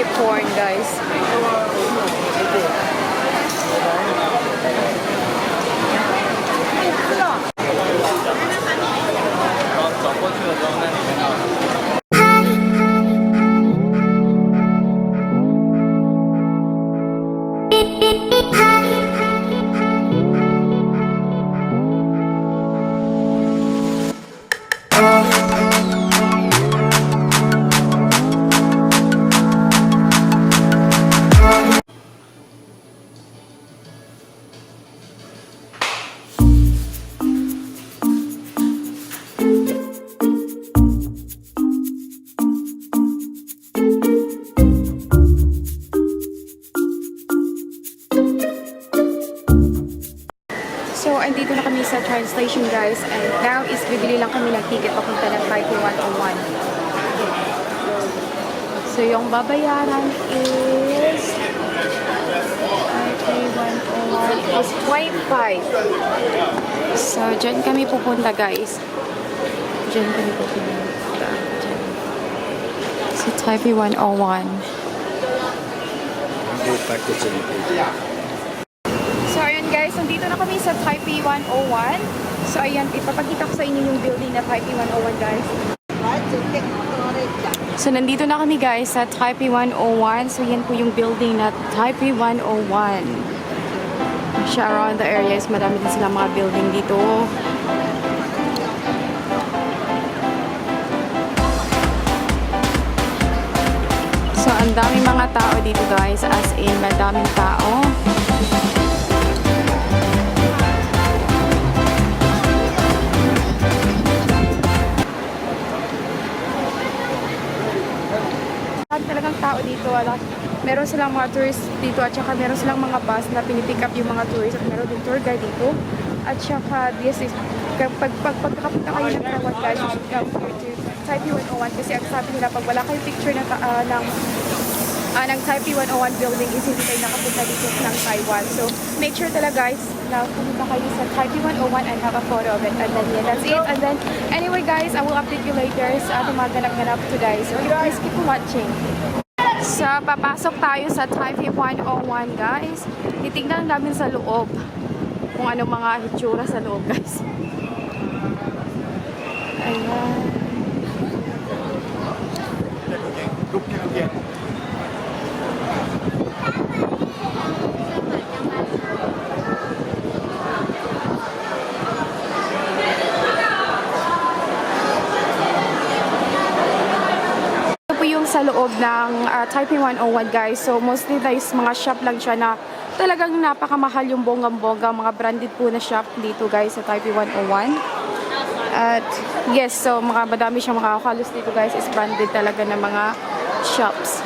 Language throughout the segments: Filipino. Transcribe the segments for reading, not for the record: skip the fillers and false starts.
cheap porn, guys. So, andito na kami sa train station, guys. And now is bibili lang kami ng ticket papunta ng Taipei 101. So, yung babayaran is Taipei 101 is 25. So, dyan kami pupunta, guys. Dyan kami pupunta. So, Taipei 101. So, ayan guys, nandito na kami sa Taipei 101. So, ayan, ipapakita ko sa inyo yung building na Taipei 101, guys. So, nandito na kami guys sa Taipei 101. So, yan po yung building na Taipei 101. Siya around the areas, madami din sila mga building dito. So, ang daming mga tao dito guys, as in, madaming tao. Talagang tao dito, meron silang mga tourists dito at saka meron silang mga bus na pinipick up yung mga tourists at meron din tour guide dito at saka this is pagkakapunta kayo ng Taiwan guys, you should come here to Taipei 101 kasi ang sabi nila pag wala kayo picture ng Taipei 101 building is hindi kayo nakapunta dito ng Taiwan. So make sure talaga guys na pumunta kayo sa Taipei 101 and have a photo of it, and then yeah, that's it. And then anyway guys, I will update you later sa ating mga ganap-ganap to guys. So please keep watching. So papasok tayo sa Taipei 101 guys. Titignan namin sa loob kung ano mga hitsura sa loob guys. Ayan. Sa loob ng Taipei 101 guys. So mostly guys mga shop lang siya na talagang napakamahal yung bonggang-bongga, mga branded po na shop dito guys sa Taipei 101. At yes, so madami siyang makakalos dito guys, is branded talaga ng mga shops.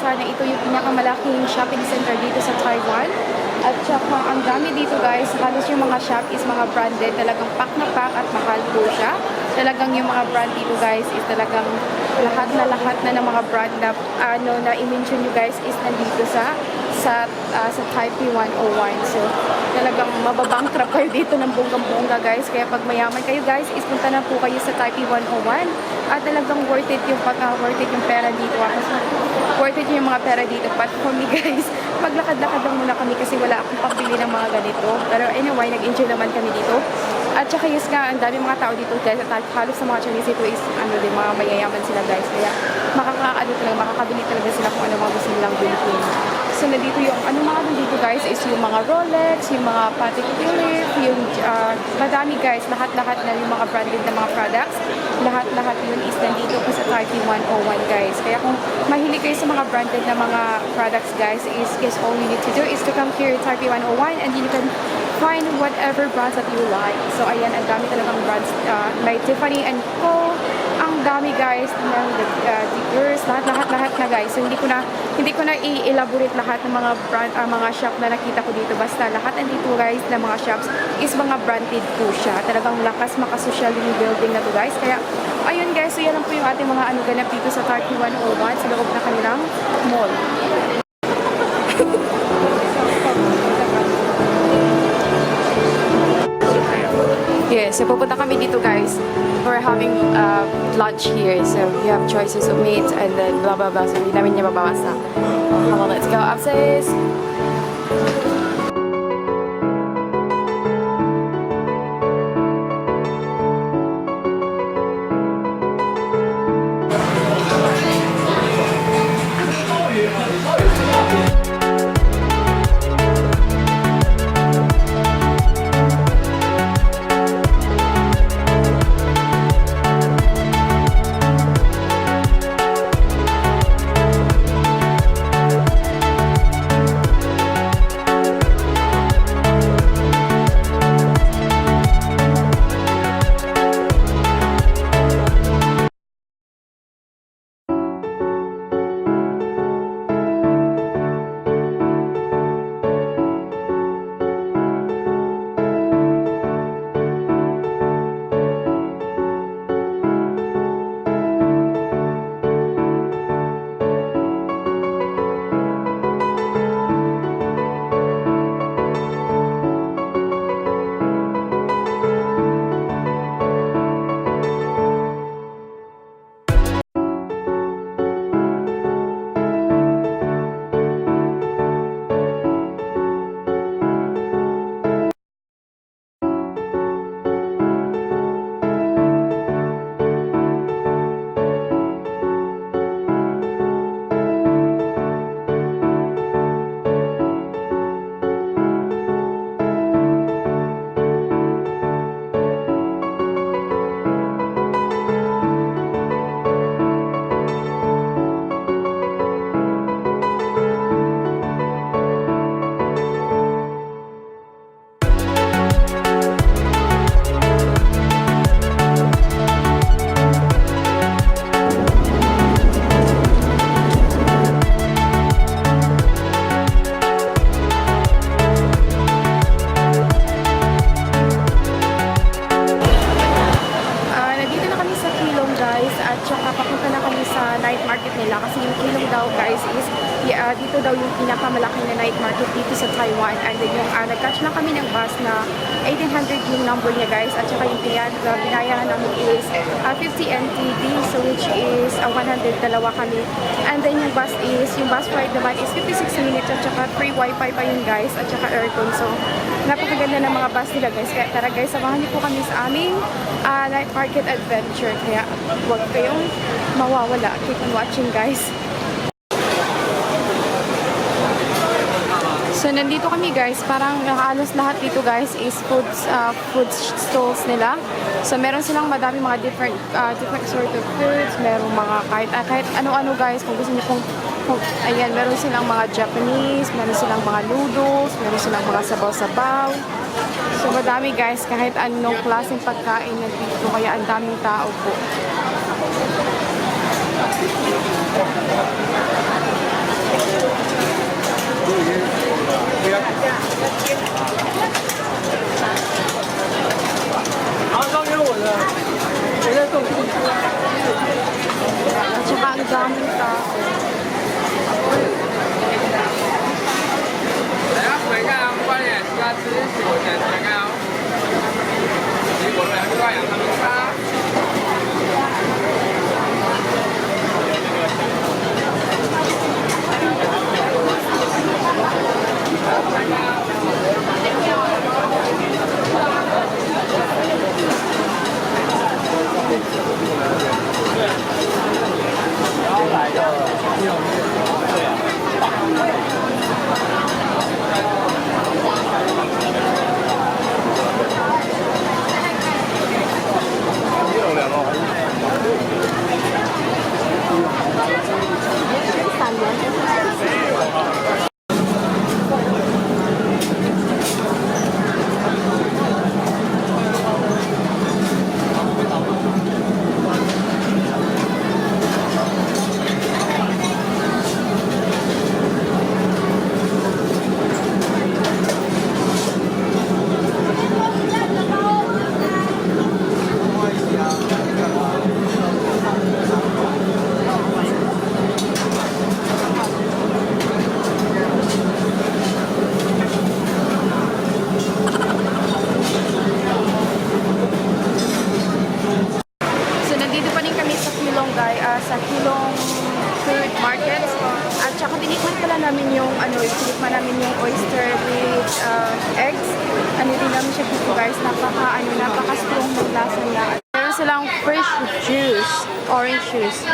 Sana ito yung pinakamalaking shopping center dito sa Taiwan. At saka ang dami dito guys, halos yung mga shop is mga branded, talagang pack na pack at mahal po siya. Talagang yung mga brand dito guys is talagang lahat na ng mga brand na na i-mention nyo guys is nandito sa Taipei 101. So talagang mababankrupt kayo dito ng bonggang-bongga guys. Kaya pag mayaman kayo guys, is punta na po kayo sa Taipei 101. At talagang worth it yung pera dito. Worth it yung mga pera dito. But for me guys, maglakad-lakad lang muna kami kasi wala akong pambili ng mga ganito. Pero anyway, nag-enjoy naman kami dito. At saka yes nga, ang dami mga tao dito guys. At halos sa mga Chinese dito is mga mayayaman sila guys. Kaya makakabili talaga sila kung ano mga gusto nilang bilhin. So nandito yung, ano mga nandito guys is yung mga Rolex, yung mga Patek Philippe, yung madami guys, lahat-lahat na yung mga branded na mga products. Lahat-lahat yun is nandito po sa Taipei 101 guys. Kaya kung mahilig kayo sa mga branded na mga products guys, is all you need to do is to come here at Taipei 101 and you can find whatever brands that you like. So ayan, ang dami talagang brands like Tiffany and Co. Ang dami guys, ng Diggers, lahat na guys. So hindi ko na i-elaborate lahat ng mga brand, mga shop na nakita ko dito. Basta lahat nandito guys na mga shops is mga branded po siya. Talagang lakas makasosyal yung building na to guys. Kaya ayun guys, so yan lang po yung ating mga ganap dito sa Taipei 101 sa loob na kanilang mall. Yes, so pupunta kami dito guys. We're having lunch here. So we have choices of meat and then blah blah blah. So hindi namin niya mababasa. Come on, let's go upstairs. Dito daw yung pinakamalaki na night market dito sa Taiwan. And then yung nag-catch lang kami ng bus na 1800 yung number niya guys. At saka yung binayaran namin is 50 NTD, so which is 100 dalawa kami. And then yung bus ride naman is 56 minutes at saka free wifi pa yun guys. At saka aircon. So napakaganda ng mga bus nila guys. Kaya tara guys, samahan niyo po kami sa aming night market adventure. Kaya huwag kayong mawawala. Keep on watching guys. So, nandito kami guys, parang halos lahat dito guys is food stalls nila. So, meron silang madami mga different sort of foods, meron mga kahit ano-ano guys, kung gusto niyo ayan, meron silang mga Japanese, meron silang mga noodles, meron silang mga sabaw-sabaw. So, madami guys, kahit anong klaseng pagkain nandito, kaya ang daming tao po. At saka ang daming tao. yung tinikman namin yung oyster with eggs. Ano din namin siya dito guys, napaka-strong ng lasa niya. Meron silang fresh juice, orange juice.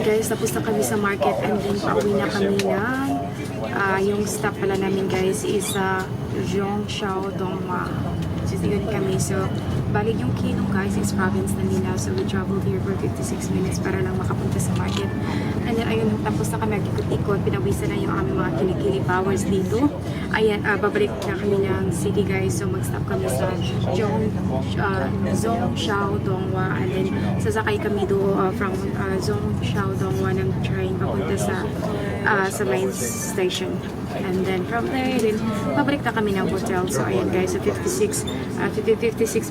Guys, tapos na kami sa market and then pauwi na kami ng yung stop pala namin guys is Zhongxiao Dongma. So yun kami. So balik yung Keelung guys is province na nila. So we traveled here for 56 minutes para lang makapunta sa market. And then ayun, tapos na kami nag-ikot-ikot. Pinawisan na yung aming mga kilikili powers dito. Ayan, babalik na kami ng city guys. So mag-stop kami sa Zhongxiao Dongma. And then sasakay kami doon from Zhongxiao Dongma ng train papunta sa main station. And then from there, then pabalik na kami ng hotel. So ayan guys, so 56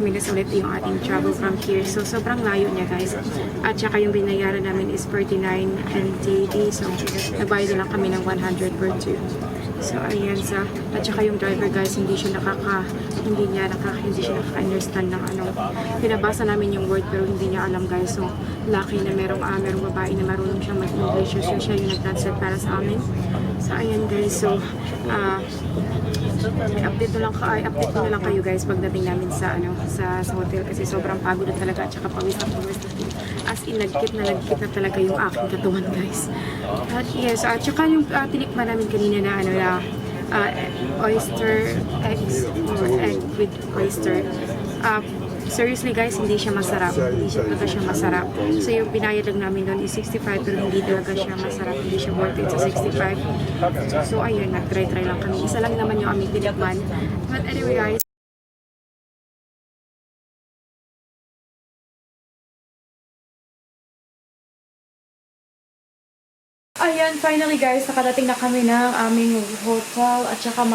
minutes ulit yung ating travel from here. So sobrang layo niya guys. At saka yung binayaran namin is 49 NTD. So nagbayad na lang kami ng 100 per two. So ayan at saka yung driver guys, hindi siya nakaka-understand ng pinabasa namin yung word pero hindi niya alam guys. So lucky na merong babae na marunong siyang mag-English. So siya yung nag-translate para sa amin. So ayan guys, so update ko na lang kayo guys pagdating namin sa hotel kasi sobrang pagod na talaga at saka pawis na. As in, nagkit na talaga yung aking katawan guys. At yes, at saka yung tinikman namin kanina na oyster eggs or egg with oyster. Seriously guys, hindi siya masarap. Hindi siya talaga siya masarap. So yung binayad lang namin doon is 65 pero hindi talaga siya masarap. Hindi siya worth it sa 65. So ayun, nag-try lang kami. Isa lang naman yung aming tinikman. But anyway guys, ayan, finally guys, nakarating na kami ng aming hotel at saka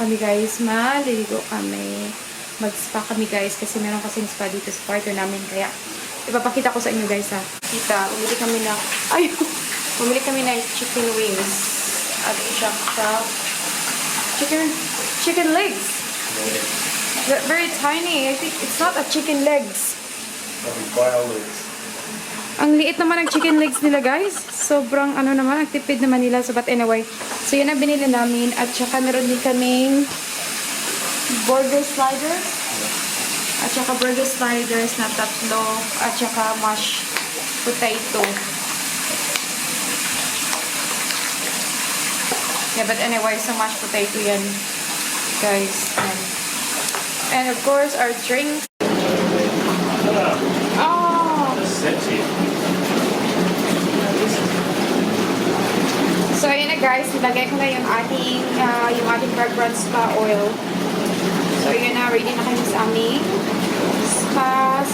kami guys, maliligo kami. Mag-spa kami guys kasi meron kasing spa dito sa kwarto namin kaya ipapakita ko sa inyo guys ha. Bumili kami ng chicken wings at saka chicken legs. They're very tiny. I think it's not a chicken legs. Ang liit naman ng chicken legs nila guys. Sobrang naman, nagtipid naman nila. So but anyway, so yun ang binili namin at saka meron din kaming burger sliders at saka burger sliders na 3 at saka mashed potato. Yeah, but anyway, so mashed potato yan guys. And of course our drink. So ayun na guys, nilagay ko na yung ating fragrance spa oil. So, yun na, ready na kayo sa aming spa.